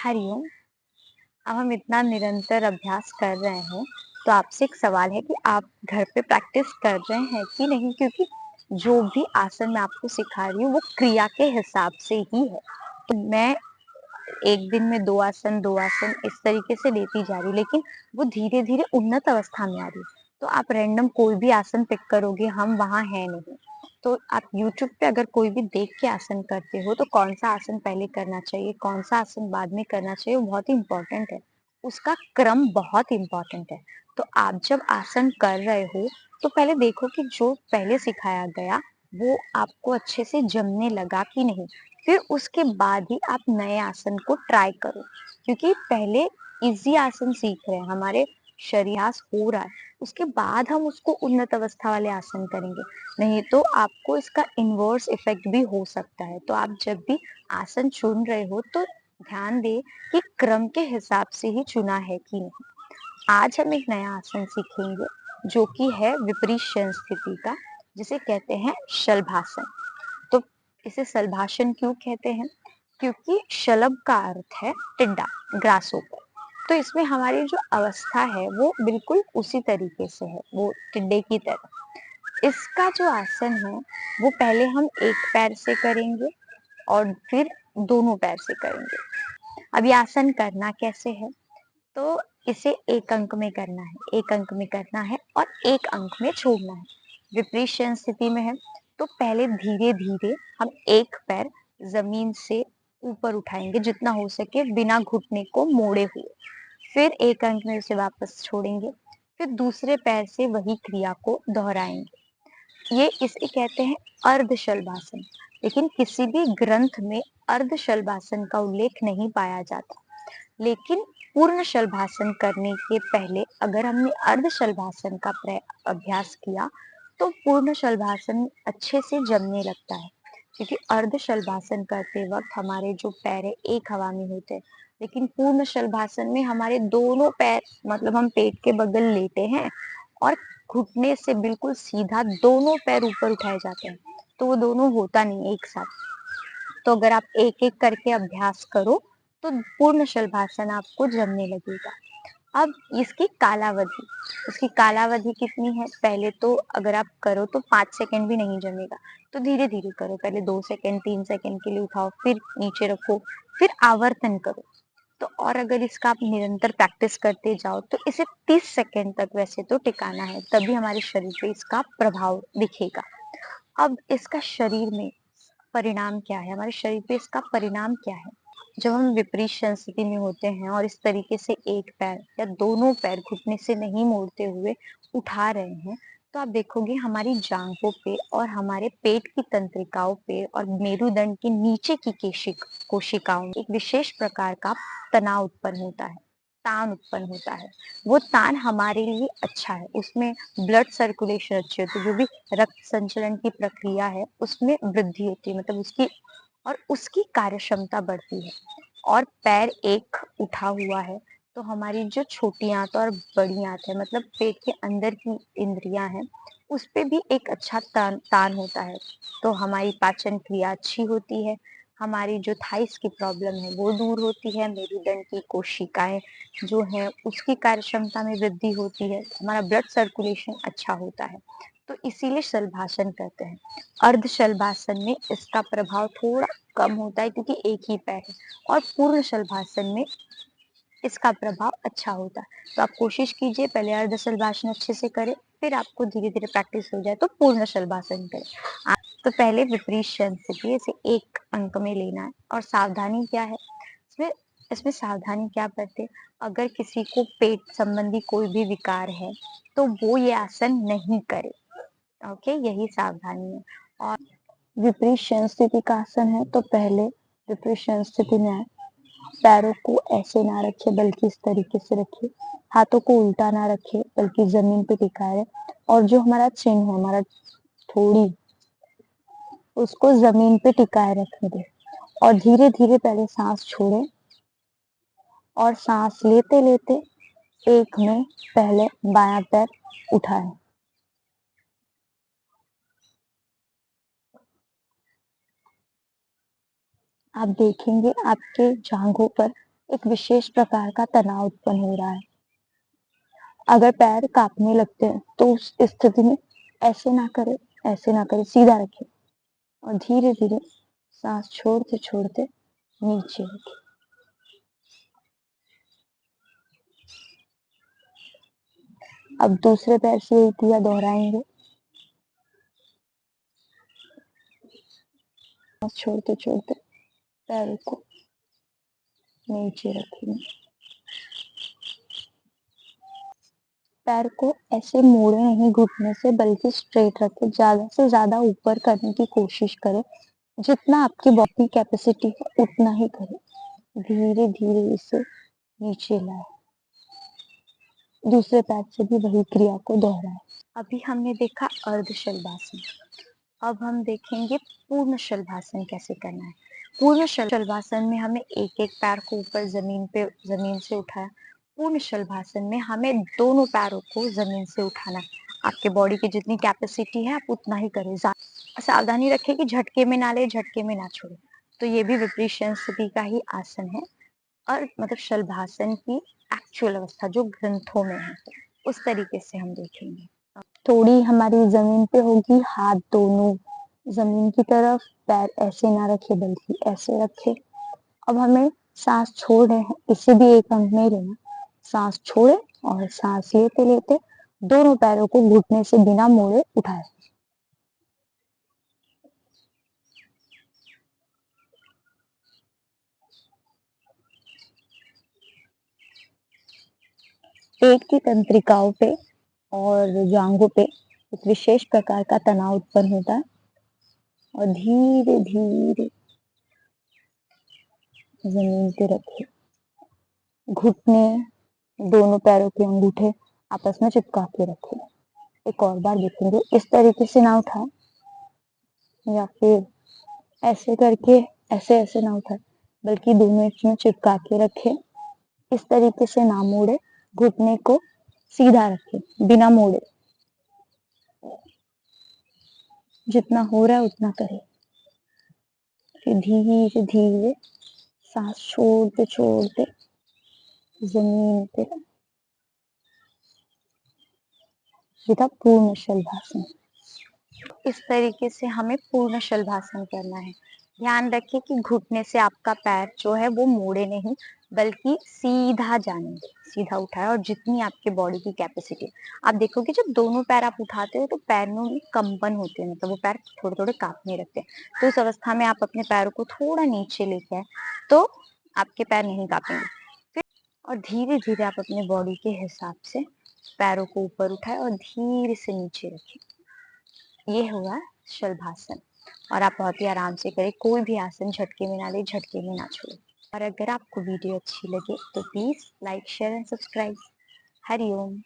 हरिओम। अब हम इतना निरंतर अभ्यास कर रहे हैं, तो आपसे एक सवाल है कि आप घर पे प्रैक्टिस कर रहे हैं कि नहीं? क्योंकि जो भी आसन मैं आपको सिखा रही हूँ, वो क्रिया के हिसाब से ही है। तो मैं 1 दिन में 2 आसन इस तरीके से लेती जा रही हूँ, लेकिन वो धीरे-धीरे उन्नत अवस्था में आ रही है। तो आप रैंडम कोई भी आसन पिक करोगे, हम वहाँ हैं नहीं। तो आप यूट्यूब पे अगर कोई भी देख के आसन करते हो, तो कौन-सा आसन पहले करना चाहिए, कौन-सा आसन बाद में करना चाहिए, वो बहुत ही इम्पोर्टेंट है। उसका क्रम बहुत इम्पोर्टेंट है। तो आप जब आसन कर रहे हो, तो पहले देखो कि जो पहले सिखाया गया, वो आपको अच्छे से जमने लगा कि नहीं। फिर उसके बाद ही आप नए आसन को ट्राई करो, क्योंकि पहले ईज़ी आसन सीख रहे हैं, हमारे शरीरास हो रहा है, उसके बाद हम उसको उन्नत अवस्था वाले आसन करेंगे। नहीं तो आपको इसका इन्वर्स इफेक्ट भी हो सकता है। तो आप जब भी आसन चुन रहे हो, तो ध्यान दें कि क्रम के हिसाब से ही चुना है कि नहीं। आज हम एक नया आसन सीखेंगे, जो कि है विपरीत शयन स्थिति का, जिसे कहते हैं शलभासन। तो इसे शलभासन क्यों कहते हैं? क्योंकि शलभ का अर्थ है टिड्डा, ग्रासहोपर। तो इसमें हमारी जो अवस्था है वो बिल्कुल उसी तरीके से है, वो टिड्डे की तरह। इसका जो आसन है, वो पहले हम एक पैर से करेंगे और फिर दोनों पैर से करेंगे। अब ये आसन करना कैसे है? तो इसे 1 अंक में करना है, 1 अंक में करना है और 1 अंक में छोड़ना है। विपरीत शयन स्थिति में है, तो पहले धीरे-धीरे हम एक पैर ज़मीन से ऊपर उठाएँगे जितना हो सके, बिना घुटने को मोड़े हुए। फिर 1 अंक में उसे वापस छोड़ेंगे, फिर दूसरे पैर से वही क्रिया को दोहराएँगे। ये इसे कहते हैं अर्धशलभासन। लेकिन किसी भी ग्रंथ में अर्धशलभासन का उल्लेख नहीं पाया जाता। लेकिन पूर्ण शलभासन करने के पहले अगर हमने अर्धशलभासन का अभ्यास किया, तो पूर्ण शलभासन अच्छे से जमने लगता है। क्योंकि अर्धशलभासन करते वक्त हमारे जो पैर है एक हवा में होते हैं, लेकिन पूर्ण शलभासन में हमारे दोनों पैर, मतलब हम पेट के बगल लेटे हैं और घुटने से बिल्कुल सीधा दोनों पैर ऊपर उठाए जाते हैं, तो वो दोनों होता नहीं एक साथ। तो अगर आप एक-एक करके अभ्यास करो, तो पूर्ण शलभासन आपको जमने लगेगा। अब इसकी कालावधि कितनी है? पहले तो अगर आप करो तो 5 सेकंड भी नहीं जमेगा, तो धीरे-धीरे करो। पहले 2 सेकंड, 3 सेकंड के लिए उठाओ, फिर नीचे रखो, फिर आवर्तन करो। तो और अगर इसका आप निरंतर प्रैक्टिस करते जाओ, तो इसे 30 सेकंड तक वैसे तो टिकाना है, तभी हमारे शरीर पे इसका प्रभाव दिखेगा। अब इसका शरीर में परिणाम क्या है? हमारे शरीर पे इसका परिणाम क्या है? जब हम विपरीत शयन स्थिति में होते हैं और इस तरीके से एक पैर या दोनों पैर घुटने से नहीं मोड़ते हुए उठा रहे हैं, तो आप देखोगे हमारी जांघों पे और हमारे पेट की तंत्रिकाओं पे और मेरुदंड के नीचे की कोशिकाओं में एक विशेष प्रकार का तनाव उत्पन्न होता है, तान उत्पन्न होता है। वो तान हमारे लिए अच्छा है, उसमें ब्लड सर्कुलेशन अच्छी होती है, जो भी रक्त संचलन की प्रक्रिया है उसमें वृद्धि होती है, मतलब उसकी कार्य क्षमता बढ़ती है। और पैर एक उठा हुआ है, तो हमारी जो छोटी आंत और बड़ी आंत है, मतलब पेट के अंदर की इंद्रियां हैं, उस पे भी एक अच्छा तान तान होता है। तो हमारी पाचन क्रिया अच्छी होती है, हमारी जो थाइस की प्रॉब्लम है वो दूर होती है, मेरुदंड की कोशिकाएं जो है उसकी कार्य क्षमता में वृद्धि होती है, हमारा ब्लड सर्कुलेशन अच्छा होता है। तो इसीलिए शलभासन कहते हैं। अर्ध शलभासन में इसका प्रभाव थोड़ा कम होता है, क्योंकि एक ही पैर है, और पूर्ण शलभासन में इसका प्रभाव अच्छा होता है। तो आप कोशिश कीजिए पहले अर्ध शलभासन अच्छे से करें, फिर आपको धीरे-धीरे प्रैक्टिस हो जाए तो पूर्ण शलभासन करें। तो पहले विपरीत शयन स्थिति, इसे 1 अंक में लेना है। और सावधानी क्या है? इसमें इसमें सावधानी क्या बरतें? अगर किसी को पेट संबंधी कोई भी विकार है, तो वो ये आसन नहीं करे। ओके, यही सावधानी है। और विपरीत शयन स्थिति का आसन है, तो पहले विपरीत शयन स्थिति में आए, पैरों को ऐसे ना रखे बल्कि इस तरीके से रखिए, हाथों को उल्टा ना रखे बल्कि जमीन पे टिकाए, और जो हमारा चिन्ह है, हमारा थोड़ी, उसको जमीन पे टिकाए रखने दें। और धीरे धीरे पहले सांस छोड़े और सांस लेते लेते एक में पहले बायां पैर उठाएं। आप देखेंगे आपके जांघों पर एक विशेष प्रकार का तनाव उत्पन्न हो रहा है। अगर पैर कांपने लगते हैं तो उस स्थिति में ऐसे ना करें, ऐसे ना करें, सीधा रखें और धीरे धीरे सांस छोड़ते छोड़ते नीचे रखें। अब दूसरे पैर से यही क्रिया दोहराएंगे। सांस छोड़ते छोड़ते पैरों को नीचे रखेंगे। पैर को ऐसे मोड़े नहीं घुटने से, बल्कि स्ट्रेट रखें। ज्यादा से ज्यादा ऊपर करने की कोशिश करें। जितना आपकी बॉडी कैपेसिटी है उतना ही करें। धीरे धीरे इसे नीचे लाए। दूसरे पैर से भी वही क्रिया को दोहराएं। अभी हमने देखा अर्ध शलभासन। अब हम देखेंगे पूर्ण शलभासन कैसे करना है। पूर्ण शलभासन में हमें एक एक पैर को ऊपर जमीन से उठाया। पूर्ण शलभासन में हमें दोनों पैरों को जमीन से उठाना है। आपके बॉडी की जितनी कैपेसिटी है आप उतना ही करें। सावधानी रखें कि झटके में ना ले, झटके में ना छोड़े। तो ये भी विपरीत स्थिति का ही आसन है, और मतलब शलभासन की एक्चुअल अवस्था जो ग्रंथों में है उस तरीके से हम देखेंगे। थोड़ी हमारी जमीन पे होगी, हाथ दोनों जमीन की तरफ, पैर ऐसे ना रखे बल्कि ऐसे रखे। अब हमें सांस छोड़ रहे हैं, इसे भी एक अंक में लेना। सांस छोड़े और सांस लेते लेते दोनों पैरों को घुटने से बिना मोड़े उठाए। पेट की तंत्रिकाओं पे और जांघों पे एक विशेष प्रकार का तनाव उत्पन्न होता है, और धीरे धीरे जमीन पे रखे। घुटने, दोनों पैरों के अंगूठे आपस में चिपका के रखें। एक और बार देखेंगे, इस तरीके से ना उठाए, या फिर ऐसे करके ऐसे ऐसे ना उठाए, बल्कि दोनों इसमें चिपका के रखे। इस तरीके से ना मोड़े, घुटने को सीधा रखे बिना मोड़े। जितना हो रहा है उतना करें। फिर धीरे धीरे सांस छोड़ते छोड़ते जमीन पे, ये था पूर्ण शलभासन। इस तरीके से हमें पूर्ण शलभासन करना है। ध्यान रखिए कि घुटने से आपका पैर जो है वो मोड़े नहीं, बल्कि सीधा जाने, सीधा उठाए। और जितनी आपके बॉडी की कैपेसिटी, आप देखोगे जब दोनों पैर आप उठाते हो तो पैरों में कंपन होते हैं, मतलब वो पैर थोड़े थोड़े कांपने लगते हैं। तो उस अवस्था में आप अपने पैरों को थोड़ा नीचे लेके आए तो आपके पैर नहीं कांपेंगे। और धीरे धीरे आप अपने बॉडी के हिसाब से पैरों को ऊपर उठाए और धीरे से नीचे रखें। ये हुआ शलभासन, और आप बहुत ही आराम से करें। कोई भी आसन झटके में ना ले, झटके में ना छोड़े। और अगर आपको वीडियो अच्छी लगे तो please like, share and subscribe. Hariom.